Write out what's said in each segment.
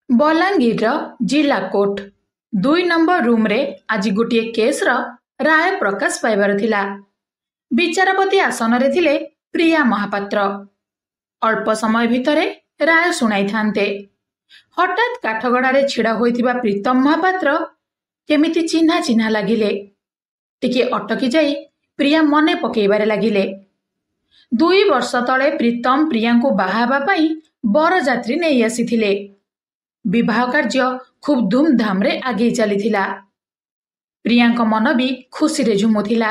ବଲାଙ୍ଗୀରର ଜିଲ୍ଲା court 2 number ରୁମ୍ରେ ଆଜି ଗୋଟିଏ କେସ୍ର ରାୟ ପ୍ରକାଶ ପାଇବାର ଥିଲା। ବିଚାରପତି ଆସନରେ ଥିଲେ ପ୍ରିୟା ମହାପାତ୍ର। ଅଳ୍ପ ସମୟ ଭିତରେ ରାୟ ଶୁଣାଇଥାନ୍ତେ। ହଠାତ୍ କାଠଗଡ଼ାରେ ଛିଡ଼ା ହୋଇଥିବା ପ୍ରୀତମ ମହାପାତ୍ର କେମିତି ଚିହ୍ନା ଚିହ୍ନା ଲାଗିଲେ। ଟିକେ ଅଟକି ଯାଇ ପ୍ରିୟା ମନେ ପକେଇବାରେ ଲାଗିଲେ। 2 ବର୍ଷ ତଳେ ପ୍ରୀତମ ପ୍ରିୟାଙ୍କୁ ବାହା ହେବା ପାଇଁ ବରଯାତ୍ରୀ ନେଇ ଆସିଥିଲେ। ବିବାହ କାର୍ଯ୍ୟ ଖୁବ୍ ଧୁମ୍ଧାମ୍ରେ ଆଗେଇ ଚାଲିଥିଲା। ପ୍ରିୟାଙ୍କ ମନ ବି ଖୁସିରେ ଝୁମୁଥିଲା।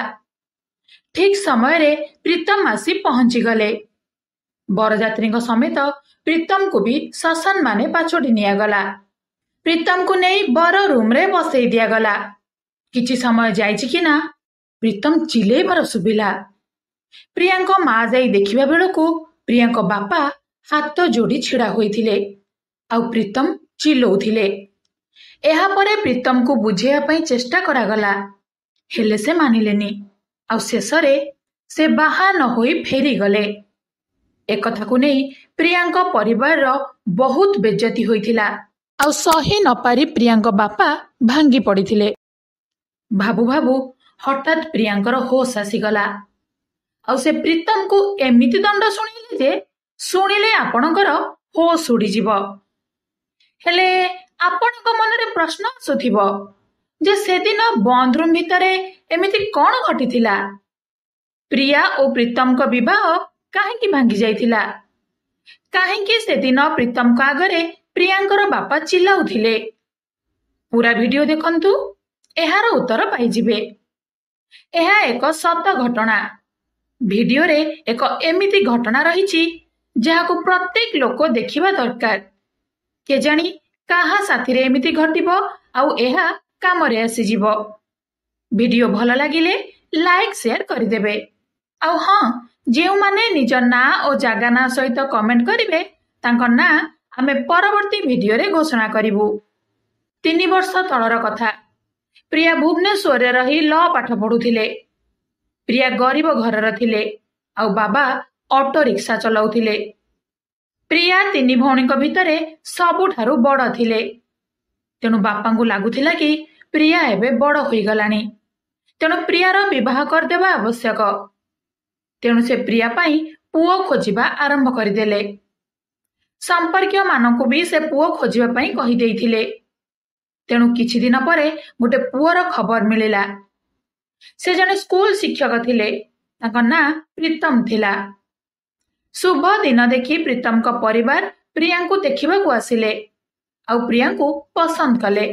ଠିକ୍ ସମୟରେ ପ୍ରୀତମ ଆସି ପହଞ୍ଚିଗଲେ। ବରଯାତ୍ରୀଙ୍କ ସମେତ ପ୍ରୀତମକୁ ବି ସସନ୍ମାନେ ପାଛୋଟି ନିଆଗଲା। ପ୍ରୀତମକୁ ନେଇ ବର ରୁମ୍ରେ ବସେଇ ଦିଆଗଲା। କିଛି ସମୟ ଯାଇଛି କି ନା ପ୍ରୀତମ ଚିଲେଇବାର ଶୁଭିଲା। ପ୍ରିୟାଙ୍କ ମା ଯାଇ ଦେଖିବା ବେଳକୁ ପ୍ରିୟାଙ୍କ ବାପା ହାତ ଯୋଡ଼ି ଛିଡ଼ା ହୋଇଥିଲେ ଆଉ ପ୍ରୀତମ ଚିଲଉଥିଲେ। ଏହାପରେ ପ୍ରୀତମକୁ ବୁଝେଇବା ପାଇଁ ଚେଷ୍ଟା କରାଗଲା, ହେଲେ ସେ ମାନିଲେନି। ଆଉ ଶେଷରେ ସେ ବାହା ନ ହୋଇ ଫେରିଗଲେ। ଏକଥାକୁ ନେଇ ପ୍ରିୟାଙ୍କ ପରିବାରର ବହୁତ ବେଜ୍ଜତି ହୋଇଥିଲା। ଆଉ ସହି ନପାରି ପ୍ରିୟାଙ୍କ ବାପା ଭାଙ୍ଗି ପଡ଼ିଥିଲେ। ଭାବୁ ଭାବୁ ହଠାତ୍ ପ୍ରିୟାଙ୍କର ହୋସ୍ ଆସିଗଲା। ଆଉ ସେ ପ୍ରୀତମକୁ ଏମିତି ଦଣ୍ଡ ଶୁଣାଇଲେ ଯେ ଶୁଣିଲେ ଆପଣଙ୍କର ହୋସ୍ ଉଡ଼ିଯିବ। ହେଲେ ଆପଣଙ୍କ ମନରେ ପ୍ରଶ୍ନ ଆସୁଥିବ ଯେ ସେଦିନ ବନ୍ଦ ରୁମ୍ ଭିତରେ ଏମିତି କ'ଣ ଘଟିଥିଲା? ପ୍ରିୟା ଓ ପ୍ରୀତମଙ୍କ ବିବାହ କାହିଁକି ଭାଙ୍ଗି ଯାଇଥିଲା? କାହିଁକି ସେଦିନ ପ୍ରୀତମଙ୍କ ଆଗରେ ପ୍ରିୟାଙ୍କର ବାପା ଚିଲ୍ଲାଉଥିଲେ? ପୁରା ଭିଡିଓ ଦେଖନ୍ତୁ, ଏହାର ଉତ୍ତର ପାଇଯିବେ। ଏହା ଏକ ସତ ଘଟଣା। ଭିଡିଓରେ ଏକ ଏମିତି ଘଟଣା ରହିଛି ଯାହାକୁ ପ୍ରତ୍ୟେକ ଲୋକ ଦେଖିବା ଦରକାର। କେଜାଣି କାହା ସାଥିରେ ଏମିତି ଘଟିବ ଆଉ ଏହା କାମରେ ଆସିଯିବ। ଭିଡିଓ ଭଲ ଲାଗିଲେ ଲାଇକ୍ ସେୟାର କରିଦେବେ। ଆଉ ହଁ, ଯେଉଁମାନେ ନିଜ ନାଁ ଓ ଜାଗା ନାଁ ସହିତ କମେଣ୍ଟ କରିବେ ତାଙ୍କ ନାଁ ଆମେ ପରବର୍ତ୍ତୀ ଭିଡିଓରେ ଘୋଷଣା କରିବୁ। 3 ବର୍ଷ ତଳର କଥା। ପ୍ରିୟା ଭୁବନେଶ୍ୱରରେ ରହି ଲ ପାଠ ପଢୁଥିଲେ। ପ୍ରିୟା ଗରିବ ଘରର ଥିଲେ ଆଉ ବାବା ଅଟୋ ରିକ୍ସା ଚଲାଉଥିଲେ। ପ୍ରିୟା 3 ଭଉଣୀଙ୍କ ଭିତରେ ସବୁଠାରୁ ବଡ଼ ଥିଲେ। ତେଣୁ ବାପାଙ୍କୁ ଲାଗୁଥିଲା କି ପ୍ରିୟା ଏବେ ବଡ଼ ହୋଇଗଲାଣି, ତେଣୁ ପ୍ରିୟାର ବିବାହ କରିଦେବା ଆବଶ୍ୟକ। ତେଣୁ ସେ ପ୍ରିୟା ପାଇଁ ପୁଅ ଖୋଜିବା ଆରମ୍ଭ କରିଦେଲେ। ସମ୍ପର୍କୀୟମାନଙ୍କୁ ବି ସେ ପୁଅ ଖୋଜିବା ପାଇଁ କହିଦେଇଥିଲେ। ତେଣୁ କିଛି ଦିନ ପରେ ଗୋଟେ ପୁଅର ଖବର ମିଳିଲା। ସେ ଜଣେ ସ୍କୁଲ ଶିକ୍ଷକ ଥିଲେ। ତାଙ୍କ ନାଁ ପ୍ରୀତମ ଥିଲା। ଶୁଭ ଦିନ ଦେଖି ପ୍ରୀତମଙ୍କ ପରିବାର ପ୍ରିୟାଙ୍କୁ ଦେଖିବାକୁ ଆସିଲେ ଆଉ ପ୍ରିୟାଙ୍କୁ ପସନ୍ଦ କଲେ।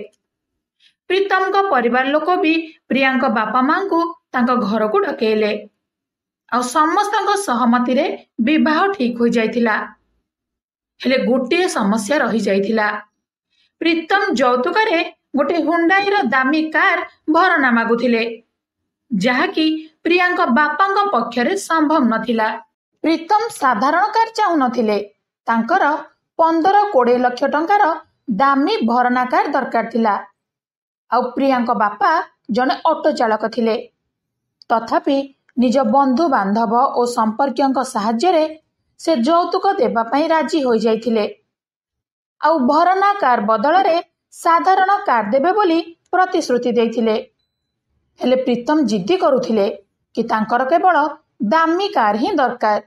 ପ୍ରୀତମଙ୍କ ପରିବାର ଲୋକ ବି ପ୍ରିୟାଙ୍କ ବାପା ମାଙ୍କୁ ତାଙ୍କ ଘରକୁ ଡକେଇଲେ ଆଉ ସମସ୍ତଙ୍କ ସହମତିରେ ବିବାହ ଠିକ୍ ହୋଇଯାଇଥିଲା। ହେଲେ ଗୋଟିଏ ସମସ୍ୟା ରହିଯାଇଥିଲା। ପ୍ରୀତମ ଯୌତୁକରେ ଗୋଟେ ହୁଣ୍ଡାଇର ଦାମୀ କାର ଭରଣା ମାଗୁଥିଲେ, ଯାହାକି ପ୍ରିୟାଙ୍କ ବାପାଙ୍କ ପକ୍ଷରେ ସମ୍ଭବ ନଥିଲା। ପ୍ରୀତମ ସାଧାରଣ କାର ଚାହୁଁନଥିଲେ, ତାଙ୍କର 15-20 ଲକ୍ଷ ଟଙ୍କାର ଦାମୀ ଭରଣା କାର ଦରକାର ଥିଲା। ଆଉ ପ୍ରିୟାଙ୍କ ବାପା ଜଣେ ଅଟୋ ଚାଳକ ଥିଲେ। ତଥାପି ନିଜ ବନ୍ଧୁବାନ୍ଧବ ଓ ସମ୍ପର୍କୀୟଙ୍କ ସାହାଯ୍ୟରେ ସେ ଯୌତୁକ ଦେବା ପାଇଁ ରାଜି ହୋଇଯାଇଥିଲେ ଆଉ ଭରଣା କାର ବଦଳରେ ସାଧାରଣ କାର ଦେବେ ବୋଲି ପ୍ରତିଶ୍ରୁତି ଦେଇଥିଲେ। ହେଲେ ପ୍ରୀତମ ଜିଦ୍ଦି କରୁଥିଲେ କି ତାଙ୍କର କେବଳ ଦାମୀ କାର ହିଁ ଦରକାର।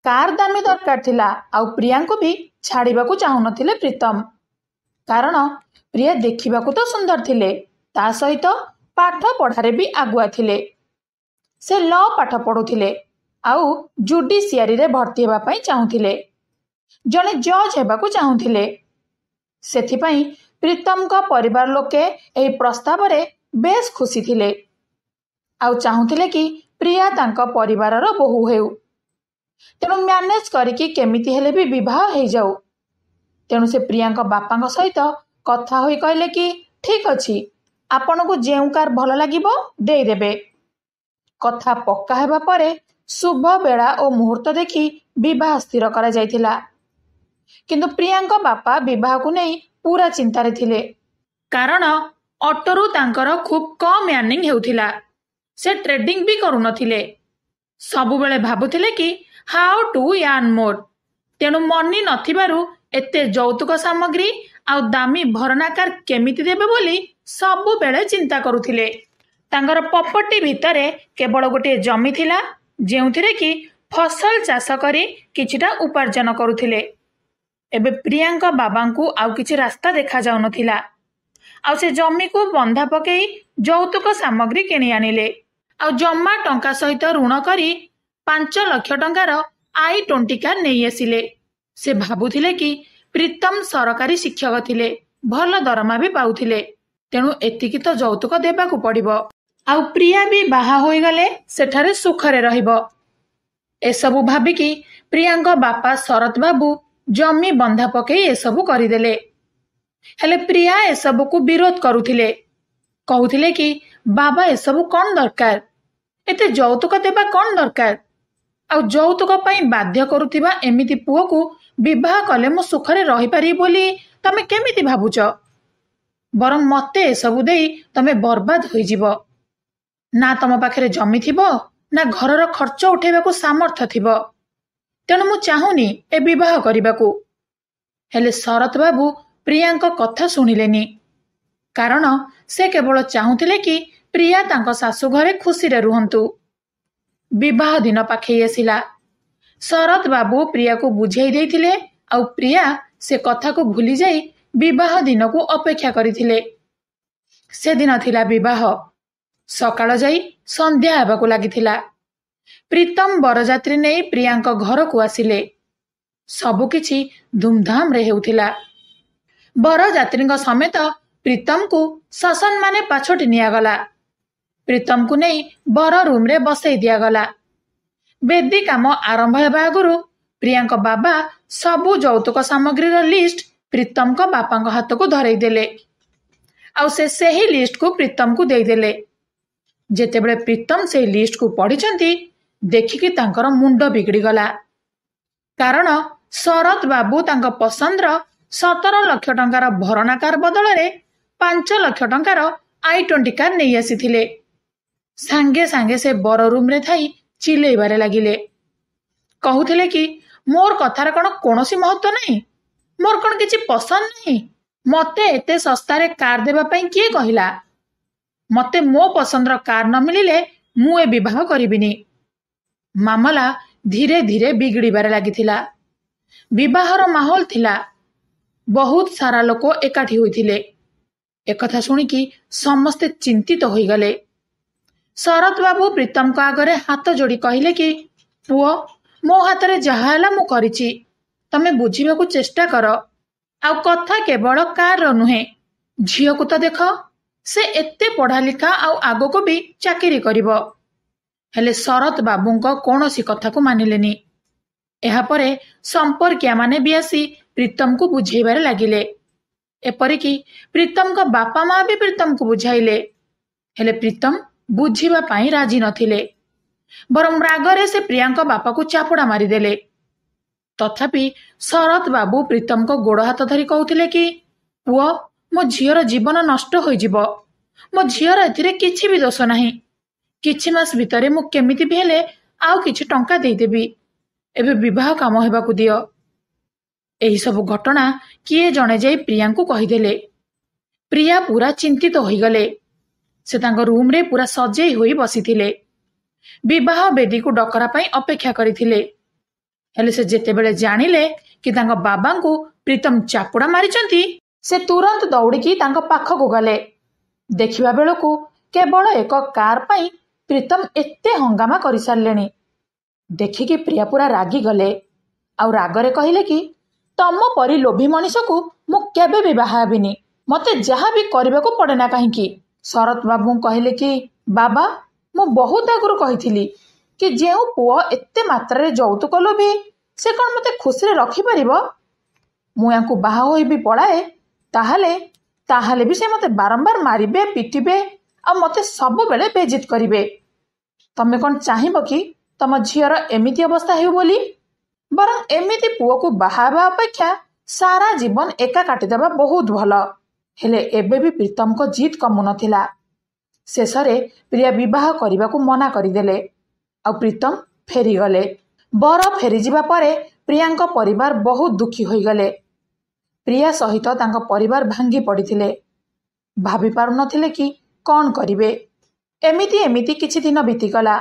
କାର ଦାମୀ ଦରକାର ଥିଲା ଆଉ ପ୍ରିୟାଙ୍କୁ ବି ଛାଡ଼ିବାକୁ ଚାହୁଁନଥିଲେ ପ୍ରୀତମ। କାରଣ ପ୍ରିୟା ଦେଖିବାକୁ ତ ସୁନ୍ଦର ଥିଲେ, ତା ସହିତ ପାଠ ପଢ଼ାରେ ବି ଆଗୁଆ ଥିଲେ। ସେ ଲ ପାଠ ପଢୁଥିଲେ ଆଉ ଜୁଡିସିଆରୀରେ ଭର୍ତ୍ତି ହେବା ପାଇଁ ଚାହୁଁଥିଲେ। ଜଣେ ଜଜ୍ ହେବାକୁ ଚାହୁଁଥିଲେ। ସେଥିପାଇଁ ପ୍ରୀତମଙ୍କ ପରିବାର ଲୋକେ ଏହି ପ୍ରସ୍ତାବରେ ବେଶ୍ ଖୁସି ଥିଲେ ଆଉ ଚାହୁଁଥିଲେ କି ପ୍ରିୟା ତାଙ୍କ ପରିବାରର ବୋହୂ ହେଉ। ତେଣୁ ମ୍ୟାନେଜ କରିକି କେମିତି ହେଲେ ବି ବିବାହ ହେଇଯାଉ। ତେଣୁ ସେ ପ୍ରିୟାଙ୍କ ବାପାଙ୍କ ସହିତ କଥା ହୋଇ କହିଲେ କି ଠିକ୍ ଅଛି, ଆପଣଙ୍କୁ ଯେଉଁ କାର ଭଲ ଲାଗିବ ଦେଇଦେବେ। କଥା ପକ୍କା ହେବା ପରେ ଶୁଭ ବେଳା ଓ ମୁହୂର୍ତ୍ତ ଦେଖି ବିବାହ ସ୍ଥିର କରାଯାଇଥିଲା। କିନ୍ତୁ ପ୍ରିୟାଙ୍କ ବାପା ବିବାହକୁ ନେଇ ପୁରା ଚିନ୍ତାରେ ଥିଲେ। କାରଣ ଅଟୋରୁ ତାଙ୍କର ଖୁବ୍ କମ୍ ଏର୍ନିଂ ହେଉଥିଲା। ସେ ଟ୍ରେଡିଂ ବି କରୁନଥିଲେ। ସବୁବେଳେ ଭାବୁଥିଲେ କି ହାଉ ଟୁ ୟାର୍ନ ମୋର୍। ତେଣୁ ମନି ନଥିବାରୁ एते ଯୌତୁକ ସାମଗ୍ରୀ ଆଉ ଦାମୀ ଭରଣାକାର କେମିତି ଦେବେ ବୋଲି ସବୁବେଳେ ଚିନ୍ତା କରୁଥିଲେ। ତାଙ୍କର ପ୍ରପର୍ଟି ଭିତରେ କେବଳ ଗୋଟିଏ ଜମି ଥିଲା, ଯେଉଁଥିରେ କି ଫସଲ ଚାଷ କରି କିଛିଟା ଉପାର୍ଜନ କରୁଥିଲେ। ଏବେ ପ୍ରିୟାଙ୍କ ବାବାଙ୍କୁ ଆଉ କିଛି ରାସ୍ତା ଦେଖାଯାଉନଥିଲା। ଆଉ ସେ ଜମିକୁ ବନ୍ଧା ପକେଇ ଯୌତୁକ ସାମଗ୍ରୀ କିଣି ଆଣିଲେ। ଆଉ ଜମା ଟଙ୍କା ସହିତ ଋଣ କରି 5 ଲକ୍ଷ ଟଙ୍କାର i20 କାର ନେଇ ଆସିଲେ। ସେ ଭାବୁଥିଲେ କି ପ୍ରୀତମ ସରକାରୀ ଶିକ୍ଷକ ଥିଲେ, ଭଲ ଦରମା ବି ପାଉଥିଲେ, ତେଣୁ ଏତିକି ତ ଯୌତୁକ ଦେବାକୁ ପଡ଼ିବ। ଆଉ ପ୍ରିୟା ବି ବାହା ହୋଇଗଲେ ସେଠାରେ ସୁଖରେ ରହିବ। ଏସବୁ ଭାବିକି ପ୍ରିୟାଙ୍କ ବାପା ଶରତ ବାବୁ ଜମି ବନ୍ଧା ପକେଇ ଏସବୁ କରିଦେଲେ। ହେଲେ ପ୍ରିୟା ଏସବୁକୁ ବିରୋଧ କରୁଥିଲେ। କହୁଥିଲେ କି ବାବା ଏସବୁ କ'ଣ ଦରକାର, ଏତେ ଯୌତୁକ ଦେବା କ'ଣ ଦରକାର, ଆଉ ଯୌତୁକ ପାଇଁ ବାଧ୍ୟ କରୁଥିବା ଏମିତି ପୁଅକୁ ବିବାହ କଲେ ମୁଁ ସୁଖରେ ରହିପାରିବି ବୋଲି ତମେ କେମିତି ଭାବୁଛ? ବରଂ ମତେ ଏସବୁ ଦେଇ ତମେ ବର୍ବାଦ ହୋଇଯିବ। ନା ତମ ପାଖରେ ଜମି ଥିବ, ନା ଘରର ଖର୍ଚ୍ଚ ଉଠେଇବାକୁ ସାମର୍ଥ୍ୟ ଥିବ, ତେଣୁ ମୁଁ ଚାହୁଁନି ଏ ବିବାହ କରିବାକୁ। ହେଲେ ଶରତ ବାବୁ ପ୍ରିୟାଙ୍କ କଥା ଶୁଣିଲେନି, କାରଣ ସେ କେବଳ ଚାହୁଁଥିଲେ କି ପ୍ରିୟା ତାଙ୍କ ଶାଶୁ ଘରେ ଖୁସିରେ ରୁହନ୍ତୁ। ବିବାହ ଦିନ ପାଖେଇ ଆସିଲା। ଶରତ ବାବୁ ପ୍ରିୟାକୁ ବୁଝେଇ ଦେଇଥିଲେ, ଆଉ ପ୍ରିୟା ସେ କଥାକୁ ଭୁଲି ଯାଇ ବିବାହ ଦିନକୁ ଅପେକ୍ଷା କରିଥିଲେ। ସେଦିନ ଥିଲା ବିବାହ। ସକାଳ ଯାଇ ସନ୍ଧ୍ୟା ହେବାକୁ ଲାଗିଥିଲା। ପ୍ରୀତମ ବରଯାତ୍ରୀ ନେଇ ପ୍ରିୟାଙ୍କ ଘରକୁ ଆସିଲେ। ସବୁକିଛି ଧୁମଧାମରେ ହେଉଥିଲା। ବରଯାତ୍ରୀଙ୍କ ସମେତ ପ୍ରୀତମକୁ ସସନମାନେ ପାଛୋଟି ନିଆଗଲା। ପ୍ରୀତମକୁ ନେଇ ବର ରୁମରେ ବସେଇ ଦିଆଗଲା। ବେଦୀ କାମ ଆରମ୍ଭ ହେବା ଆଗରୁ ପ୍ରିୟାଙ୍କ ବାବା ସବୁ ଯୌତୁକ ସାମଗ୍ରୀର ଲିଷ୍ଟ ପ୍ରୀତମଙ୍କ ବାପାଙ୍କ ହାତକୁ ଧରେଇ ଦେଲେ। ଆଉ ସେ ସେହି ଲିଷ୍ଟକୁ ପ୍ରୀତମକୁ ଦେଇଦେଲେ। ଯେତେବେଳେ ପ୍ରୀତମ ସେହି ଲିଷ୍ଟକୁ ପଢିଛନ୍ତି, ଦେଖିକି ତାଙ୍କର ମୁଣ୍ଡ ବିଗିଡ଼ିଗଲା। କାରଣ ଶରତ ବାବୁ ତାଙ୍କ ପସନ୍ଦର 17 ଲକ୍ଷ ଟଙ୍କାର ଭରଣାକାର ବଦଳରେ 5 ଲକ୍ଷ ଟଙ୍କାର i20 କାର ନେଇ ଆସିଥିଲେ। ସାଙ୍ଗେ ସାଙ୍ଗେ ସେ ବର ରୁମରେ ଥାଇ ଚିଲେଇବାରେ ଲାଗିଲେ। କହୁଥିଲେ କି ମୋର କଥାର କ'ଣ କୌଣସି ମହତ୍ତ୍ୱ ନାହିଁ? ମୋର କ'ଣ କିଛି ପସନ୍ଦ ନାହିଁ? ମତେ ଏତେ ଶସ୍ତାରେ କାର ଦେବା ପାଇଁ କିଏ କହିଲା? ମତେ ମୋ ପସନ୍ଦର କାର ନ ମିଳିଲେ ମୁଁ ଏ ବିବାହ କରିବିନି। ମାମଲା ଧୀରେ ଧୀରେ ବିଗିଡ଼ିବାରେ ଲାଗିଥିଲା। ବିବାହର ମାହୋଲ ଥିଲା। ବହୁତ ସାରା ଲୋକ ଏକାଠି ହୋଇଥିଲେ। ଏକଥା ଶୁଣିକି ସମସ୍ତେ ଚିନ୍ତିତ ହୋଇଗଲେ। ଶରତ ବାବୁ ପ୍ରୀତମଙ୍କ ଆଗରେ ହାତ ଯୋଡ଼ି କହିଲେ କି ପୁଅ, ମୋ ହାତରେ ଯାହା ହେଲା ମୁଁ କରିଛି, ତମେ ବୁଝିବାକୁ ଚେଷ୍ଟା କର। ଆଉ କଥା କେବଳ କାରର ନୁହେଁ, ଝିଅକୁ ତ ଦେଖ, ସେ ଏତେ ପଢ଼ା ଲେଖା ଆଉ ଆଗକୁ ବି ଚାକିରି କରିବ। ହେଲେ ଶରତ ବାବୁଙ୍କ କୌଣସି କଥାକୁ ମାନିଲେନି। ଏହାପରେ ସମ୍ପର୍କୀୟା ମାନେ ବି ଆସି ପ୍ରୀତମକୁ ବୁଝେଇବାରେ ଲାଗିଲେ। ଏପରିକି ପ୍ରୀତମଙ୍କ ବାପା ମା ବି ପ୍ରୀତମକୁ ବୁଝାଇଲେ। ହେଲେ ପ୍ରୀତମ ବୁଝିବା ପାଇଁ ରାଜି ନଥିଲେ। ବରଂ ରାଗରେ ସେ ପ୍ରିୟାଙ୍କ ବାପାକୁ ଚାପୁଡ଼ା ମାରିଦେଲେ। ତଥାପି ଶରତ ବାବୁ ପ୍ରୀତମଙ୍କ ଗୋଡ଼ ହାତ ଧରି କହୁଥିଲେ କି ପୁଅ, ମୋ ଝିଅର ଜୀବନ ନଷ୍ଟ ହୋଇଯିବ। ମୋ ଝିଅର ଏଥିରେ କିଛି ବି ଦୋଷ ନାହିଁ। କିଛି ମାସ ଭିତରେ ମୁଁ କେମିତି ବି ହେଲେ ଆଉ କିଛି ଟଙ୍କା ଦେଇଦେବି। ଏବେ ବିବାହ କାମ ହେବାକୁ ଦିଅ। ଏହିସବୁ ଘଟଣା କିଏ ଜଣେ ଯାଇ ପ୍ରିୟାଙ୍କୁ କହିଦେଲେ। ପ୍ରିୟା ପୁରା ଚିନ୍ତିତ ହୋଇଗଲେ। ସେ ତାଙ୍କ ରୁମରେ ପୁରା ସଜେଇ ହୋଇ ବସିଥିଲେ। ବିବାହ ବେଦୀକୁ ଡକରା ପାଇଁ ଅପେକ୍ଷା କରିଥିଲେ। ହେଲେ ସେ ଯେତେବେଳେ ଜାଣିଲେ କି ତାଙ୍କ ବାବାଙ୍କୁ ପ୍ରୀତମ ଚାପୁଡ଼ା ମାରିଛନ୍ତି, ସେ ତୁରନ୍ତ ଦୌଡ଼ିକି ତାଙ୍କ ପାଖକୁ ଗଲେ। ଦେଖିବା ବେଳକୁ କେବଳ ଏକ କାର ପାଇଁ ପ୍ରୀତମ ଏତେ ହଙ୍ଗାମା କରିସାରିଲେଣି। ଦେଖିକି ପ୍ରିୟା ପୁରା ରାଗିଗଲେ। ଆଉ ରାଗରେ କହିଲେ କି ତମ ପରି ଲୋଭୀ ମଣିଷକୁ ମୁଁ କେବେ ବି ବାହା ହେବିନି। ମତେ ଯାହା ବି କରିବାକୁ ପଡ଼େ ନା କାହିଁକି। ଶରତ ବାବୁଙ୍କୁ କହିଲେ କି ବାବା, ମୁଁ ବହୁତ ଆଗରୁ କହିଥିଲି କି ଯେଉଁ ପୁଅ ଏତେ ମାତ୍ରାରେ ଯୌତୁକ ଲୋଭୀ, ସେ କ'ଣ ମତେ ଖୁସିରେ ରଖିପାରିବ? ମୁଁ ୟାଙ୍କୁ ବାହା ହୋଇ ବି ପଳାଏ, ତାହେଲେ ବି ସେ ମତେ ବାରମ୍ବାର ମାରିବେ, ପିଟିବେ, ଆଉ ମତେ ସବୁବେଳେ ବେଜିତ କରିବେ। ତମେ କ'ଣ ଚାହିଁବ କି ତମ ଝିଅର ଏମିତି ଅବସ୍ଥା ହେଉ ବୋଲି? ବରଂ ଏମିତି ପୁଅକୁ ବାହା ହେବା ଅପେକ୍ଷା ସାରା ଜୀବନ ଏକା କାଟିଦେବା ବହୁତ ଭଲ। ହେଲେ ଏବେ ବି ପ୍ରୀତମଙ୍କ ଜିଦ୍ କମୁନଥିଲା। ଶେଷରେ ପ୍ରିୟା ବିବାହ କରିବାକୁ ମନା କରିଦେଲେ। ଆଉ ପ୍ରୀତମ ଫେରିଗଲେ। ବର ଫେରିଯିବା ପରେ ପ୍ରିୟାଙ୍କ ପରିବାର ବହୁତ ଦୁଃଖୀ ହୋଇଗଲେ। ପ୍ରିୟା ସହିତ ତାଙ୍କ ପରିବାର ଭାଙ୍ଗି ପଡ଼ିଥିଲେ। ଭାବି ପାରୁନଥିଲେ କି କ'ଣ କରିବେ। ଏମିତି କିଛି ଦିନ ବିତିଗଲା।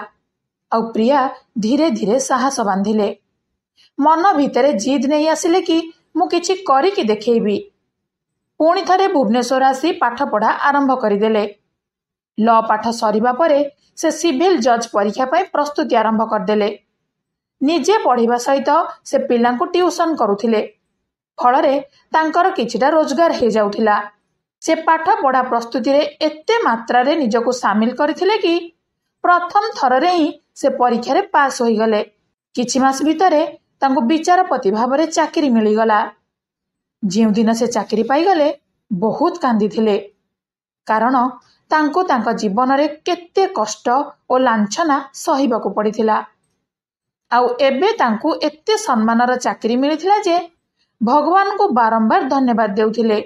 ଆଉ ପ୍ରିୟା ଧୀରେ ଧୀରେ ସାହସ ବାନ୍ଧିଲେ। ମନ ଭିତରେ ଜିଦ୍ ନେଇ ଆସିଲେ କି ମୁଁ କିଛି କରିକି ଦେଖେଇବି। ପୁଣି ଥରେ ଭୁବନେଶ୍ୱର ଆସି ପାଠପଢ଼ା ଆରମ୍ଭ କରିଦେଲେ। ଲ ପାଠ ସରିବା ପରେ ସେ ସିଭିଲ୍ ଜଜ୍ ପରୀକ୍ଷା ପାଇଁ ପ୍ରସ୍ତୁତି ଆରମ୍ଭ କରିଦେଲେ। ନିଜେ ପଢ଼ିବା ସହିତ ସେ ପିଲାଙ୍କୁ ଟ୍ୟୁସନ୍ କରୁଥିଲେ। ଫଳରେ ତାଙ୍କର କିଛିଟା ରୋଜଗାର ହେଇଯାଉଥିଲା। ସେ ପାଠପଢ଼ା ପ୍ରସ୍ତୁତିରେ ଏତେ ମାତ୍ରାରେ ନିଜକୁ ସାମିଲ କରିଥିଲେ କି ପ୍ରଥମ ଥରରେ ହିଁ ସେ ପରୀକ୍ଷାରେ ପାସ୍ ହୋଇଗଲେ। କିଛି ମାସ ଭିତରେ ତାଙ୍କୁ ବିଚାରପତି ଭାବରେ ଚାକିରି ମିଳିଗଲା। ଯେଉଁଦିନ ସେ ଚାକିରି ପାଇଗଲେ ବହୁତ କାନ୍ଦିଥିଲେ। କାରଣ ତାଙ୍କୁ ତାଙ୍କ ଜୀବନରେ କେତେ କଷ୍ଟ ଓ ଲାଞ୍ଛନା ସହିବାକୁ ପଡ଼ିଥିଲା। ଆଉ ଏବେ ତାଙ୍କୁ ଏତେ ସମ୍ମାନର ଚାକିରି ମିଳିଥିଲା ଯେ ଭଗବାନଙ୍କୁ ବାରମ୍ବାର ଧନ୍ୟବାଦ ଦେଉଥିଲେ।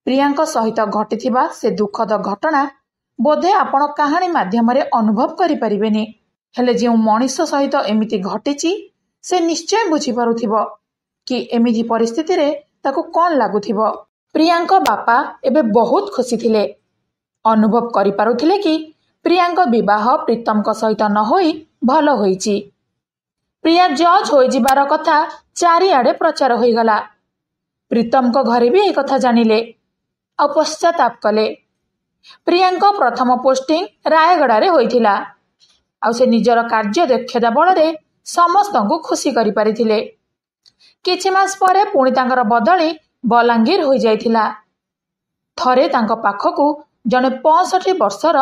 ପ୍ରିୟାଙ୍କ ସହିତ ଘଟିଥିବା ସେ ଦୁଃଖଦ ଘଟଣା ବୋଧେ ଆପଣ କାହାଣୀ ମାଧ୍ୟମରେ ଅନୁଭବ କରିପାରିବେନି। ହେଲେ ଯେଉଁ ମଣିଷ ସହିତ ଏମିତି ଘଟିଛି ସେ ନିଶ୍ଚୟ ବୁଝିପାରୁଥିବ କି ଏମିତି ପରିସ୍ଥିତିରେ ତାକୁ କ'ଣ ଲାଗୁଥିବ। ପ୍ରିୟାଙ୍କ ବାପା ଏବେ ବହୁତ ଖୁସି ଥିଲେ। ଅନୁଭବ କରିପାରୁଥିଲେ କି ପ୍ରିୟାଙ୍କ ବିବାହ ପ୍ରୀତମଙ୍କ ସହିତ ନ ହୋଇ ଭଲ ହୋଇଛି। ପ୍ରିୟା ଜଜ୍ ହୋଇଯିବାର କଥା ଚାରିଆଡ଼େ ପ୍ରଚାର ହୋଇଗଲା। ପ୍ରୀତମଙ୍କ ଘରେ ବି ଏ କଥା ଜାଣିଲେ ଆଉ ପଶ୍ଚାତାପ କଲେ। ପ୍ରିୟାଙ୍କ ପ୍ରଥମ ପୋଷ୍ଟିଂ ରାୟଗଡ଼ାରେ ହୋଇଥିଲା। ଆଉ ସେ ନିଜର କାର୍ଯ୍ୟ ଦକ୍ଷତା ବଳରେ ସମସ୍ତଙ୍କୁ ଖୁସି କରିପାରିଥିଲେ। କିଛି ମାସ ପରେ ପୁଣି ତାଙ୍କର ବଦଳି ବଲାଙ୍ଗୀର ହୋଇଯାଇଥିଲା। ଥରେ ତାଙ୍କ ପାଖକୁ ଜଣେ 65 ବର୍ଷର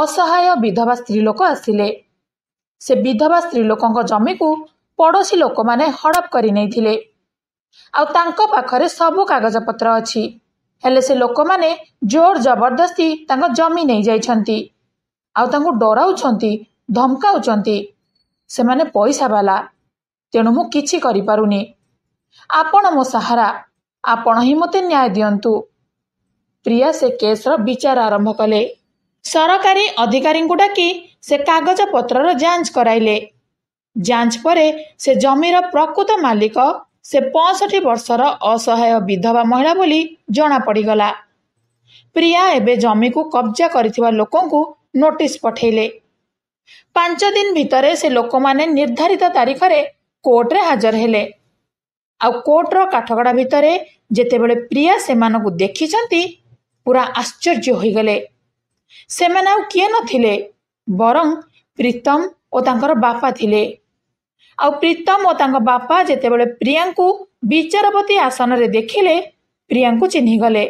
ଅସହାୟ ବିଧବା ସ୍ତ୍ରୀ ଲୋକ ଆସିଲେ। ସେ ବିଧବା ସ୍ତ୍ରୀ ଲୋକଙ୍କ ଜମିକୁ ପଡ଼ୋଶୀ ଲୋକମାନେ ହଡ଼ପ କରି ନେଇଥିଲେ। ଆଉ ତାଙ୍କ ପାଖରେ ସବୁ କାଗଜପତ୍ର ଅଛି। ହେଲେ ସେ ଲୋକମାନେ ଜୋର ଜବରଦସ୍ତି ତାଙ୍କ ଜମି ନେଇଯାଇଛନ୍ତି। ଆଉ ତାଙ୍କୁ ଡରାଉଛନ୍ତି, ଧମକାଉଛନ୍ତି। ସେମାନେ ପଇସା ବାଲା, ତେଣୁ ମୁଁ କିଛି କରିପାରୁନି। ଆପଣ ମୋ ସାହାରା, ଆପଣ ହିଁ ମୋତେ ନ୍ୟାୟ ଦିଅନ୍ତୁ। ପ୍ରିୟା ସେ କେସ୍ର ବିଚାର ଆରମ୍ଭ କଲେ। ସରକାରୀ ଅଧିକାରୀଙ୍କୁ ଡାକି ସେ କାଗଜପତ୍ରର ଯାଞ୍ଚ କରାଇଲେ। ଯାଞ୍ଚ ପରେ ସେ ଜମିର ପ୍ରକୃତ ମାଲିକ ସେ 65 ବର୍ଷର ଅସହାୟ ବିଧବା ମହିଳା ବୋଲି ଜଣାପଡ଼ିଗଲା। ପ୍ରିୟା ଏବେ ଜମିକୁ କବ୍ଜା କରିଥିବା ଲୋକଙ୍କୁ ନୋଟିସ୍ ପଠେଇଲେ। 5 ଦିନ ଭିତରେ ସେ ଲୋକମାନେ ନିର୍ଦ୍ଧାରିତ ତାରିଖରେ କୋର୍ଟରେ ହାଜର ହେଲେ। ଆଉ କୋର୍ଟର କାଠଗଡ଼ା ଭିତରେ ଯେତେବେଳେ ପ୍ରିୟା ସେମାନଙ୍କୁ ଦେଖିଛନ୍ତି ପୁରା ଆଶ୍ଚର୍ଯ୍ୟ ହୋଇଗଲେ। ସେମାନେ ଆଉ କିଏ ନଥିଲେ ବରଂ ପ୍ରୀତମ ଓ ତାଙ୍କର ବାପା ଥିଲେ। ଆଉ ପ୍ରୀତମ ଓ ତାଙ୍କ ବାପା ଯେତେବେଳେ ପ୍ରିୟାଙ୍କୁ ବିଚାରପତି ଆସନରେ ଦେଖିଲେ ପ୍ରିୟାଙ୍କୁ ଚିହ୍ନିଗଲେ।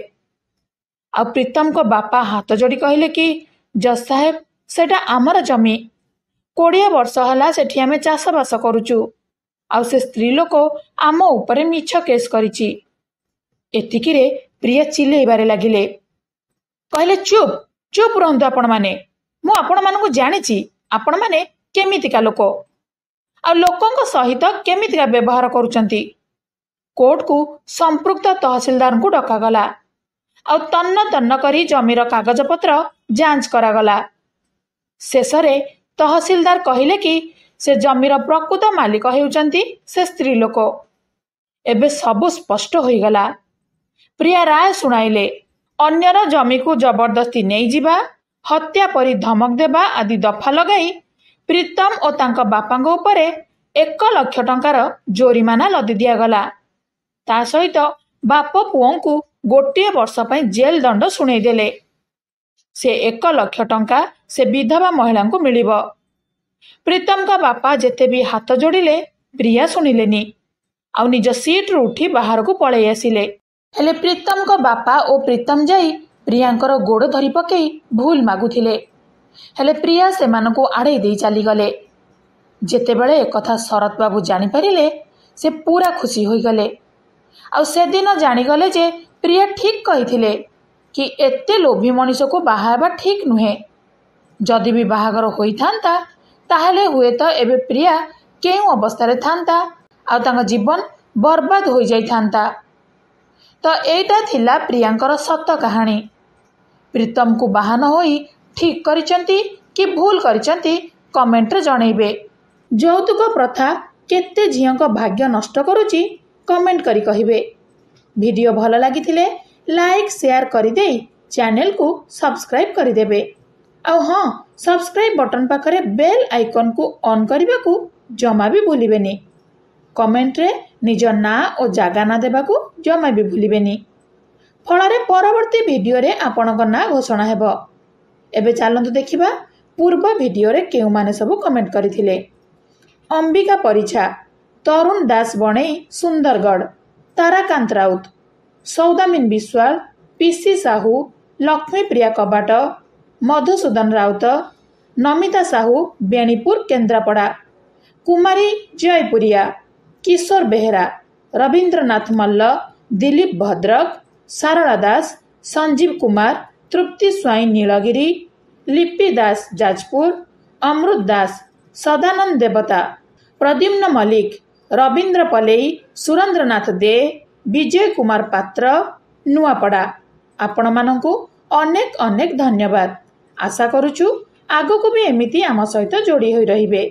ଆଉ ପ୍ରୀତମଙ୍କ ବାପା ହାତ ଯୋଡ଼ି କହିଲେ କି ଜଜ୍ ସାହେବ, ସେଟା ଆମର ଜମି। 20 ବର୍ଷ ହେଲା ସେଠି ଆମେ ଚାଷବାସ କରୁଛୁ। ଆଉ ସେ ସ୍ତ୍ରୀ ଲୋକ ଆମ ଉପରେ ମିଛ କେସ୍ କରିଛି। ଏତିକିରେ ପ୍ରିୟା ଚିଲେଇବାରେ ଲାଗିଲେ। କହିଲେ ଚୁପ୍ ଚୁପ୍ ରୁହନ୍ତୁ ଆପଣମାନେ। ମୁଁ ଆପଣମାନଙ୍କୁ ଜାଣିଛି ଆପଣମାନେ କେମିତିକା ଲୋକ ଆଉ ଲୋକଙ୍କ ସହିତ କେମିତିକା ବ୍ୟବହାର କରୁଛନ୍ତି। କୋର୍ଟକୁ ସମ୍ପୃକ୍ତ ତହସିଲଦାରଙ୍କୁ ଡକାଗଲା। ଆଉ ତନ୍ନ ତନ୍ନ କରି ଜମିର କାଗଜପତ୍ର ଯାଞ୍ଚ କରାଗଲା। ଶେଷରେ ତହସିଲଦାର କହିଲେ କି ସେ ଜମିର ପ୍ରକୃତ ମାଲିକ ହେଉଛନ୍ତି ସେ ସ୍ତ୍ରୀ ଲୋକ। ଏବେ ସବୁ ସ୍ପଷ୍ଟ ହୋଇଗଲା। ପ୍ରିୟା ରାୟ ଶୁଣାଇଲେ। ଅନ୍ୟର ଜମିକୁ ଜବରଦସ୍ତି ନେଇଯିବା, ହତ୍ୟା ପରି ଧମକ ଦେବା ଆଦି ଦଫା ଲଗାଇ ପ୍ରୀତମ ଓ ତାଙ୍କ ବାପାଙ୍କ ଉପରେ 1 ଲକ୍ଷ ଟଙ୍କାର ଜୋରିମାନା ଲଦି ଦିଆଗଲା। ତା ସହିତ ବାପ ପୁଅଙ୍କୁ 1 ବର୍ଷ ପାଇଁ ଜେଲ୍ ଦଣ୍ଡ ଶୁଣାଇ ଦେଲେ। ସେ 1 ଲକ୍ଷ ଟଙ୍କା ସେ ବିଧବା ମହିଳାଙ୍କୁ ମିଳିବ। ପ୍ରୀତମଙ୍କ ବାପା ଯେତେ ବି ହାତ ଯୋଡ଼ିଲେ ପ୍ରିୟା ଶୁଣିଲେନି। ଆଉ ନିଜ ସିଟ୍ରୁ ଉଠି ବାହାରକୁ ପଳାଇ ଆସିଲେ। ହେଲେ ପ୍ରୀତମଙ୍କ ବାପା ଓ ପ୍ରୀତମ ଯାଇ ପ୍ରିୟାଙ୍କର ଗୋଡ଼ ଧରି ପକାଇ ଭୁଲ ମାଗୁଥିଲେ। ହେଲେ ପ୍ରିୟା ସେମାନଙ୍କୁ ଆଡ଼େଇ ଦେଇ ଚାଲିଗଲେ। ଯେତେବେଳେ ଏକଥା ଶରତ ବାବୁ ଜାଣିପାରିଲେ ସେ ପୁରା ଖୁସି ହୋଇଗଲେ। ଆଉ ସେଦିନ ଜାଣିଗଲେ ଯେ ପ୍ରିୟା ଠିକ୍ କହିଥିଲେ କି ଏତେ ଲୋଭୀ ମଣିଷକୁ ବାହା ହେବା ଠିକ୍ ନୁହେଁ। ଯଦି ବି ବାହାଘର ହୋଇଥାନ୍ତା ତାହେଲେ ହୁଏତ ଏବେ ପ୍ରିୟା କେଉଁ ଅବସ୍ଥାରେ ଥାନ୍ତା ଆଉ ତାଙ୍କ ଜୀବନ ବର୍ବାଦ ହୋଇଯାଇଥାନ୍ତା। ତ ଏଇଟା ଥିଲା ପ୍ରିୟାଙ୍କର ସତ କାହାଣୀ। ପ୍ରୀତମକୁ ବାହା ନ ହୋଇ ଠିକ୍ କରିଛନ୍ତି କି ଭୁଲ କରିଛନ୍ତି କମେଣ୍ଟରେ ଜଣେଇବେ। ଯୌତୁକ ପ୍ରଥା କେତେ ଝିଅଙ୍କ ଭାଗ୍ୟ ନଷ୍ଟ କରୁଛି କମେଣ୍ଟ କରି କହିବେ। वीडियो भल लगी लाइक शेयर करदे चैनल को सब्सक्राइब करदेवे। आ हाँ, सब्सक्राइब बटन पाखरे बेल आइकन को ऑन करने को जमा भी भूलिबेनी। कमेंट रे निज ना और जागा ना देबा को जमा भी भूलिबेनी। फଳରେ परवर्ती वीडियो रे आपणक ना घोषणा हेबो। एबे चलंतु देखिबा पूर्व वीडियो रे केउ माने सब कमेंट करथिले। अंबिका परिछा, तरुण दास बणई सुंदरगढ़, ताराकांत राउत, सौदामिन विश्वाल, पीसी साहू, लक्ष्मी प्रिया कबाट, मधुसूदन राउत, नमिता साहू बेणीपुर केन्द्रापड़ा, कुमारी जयपुरिया, किशोर बेहेरा, रवींद्रनाथ मल्ल, दिलीप भद्रक, सारला दास, संजीव कुमार, तृप्ति स्वाई नीलगिरी, लिपि दास जाजपुर, अमृत दास, सदानंद देवता, प्रद्युम्न मल्लिक, रवींद्र पलेई, सुरेंद्रनाथ दे, विजय कुमार पात्र, नुआपड़ा। आपण मानकु अनेक अनेक धन्यवाद। आशा करूछु आगको भी एमिति आम सहित जोड़ी होई रहिबे।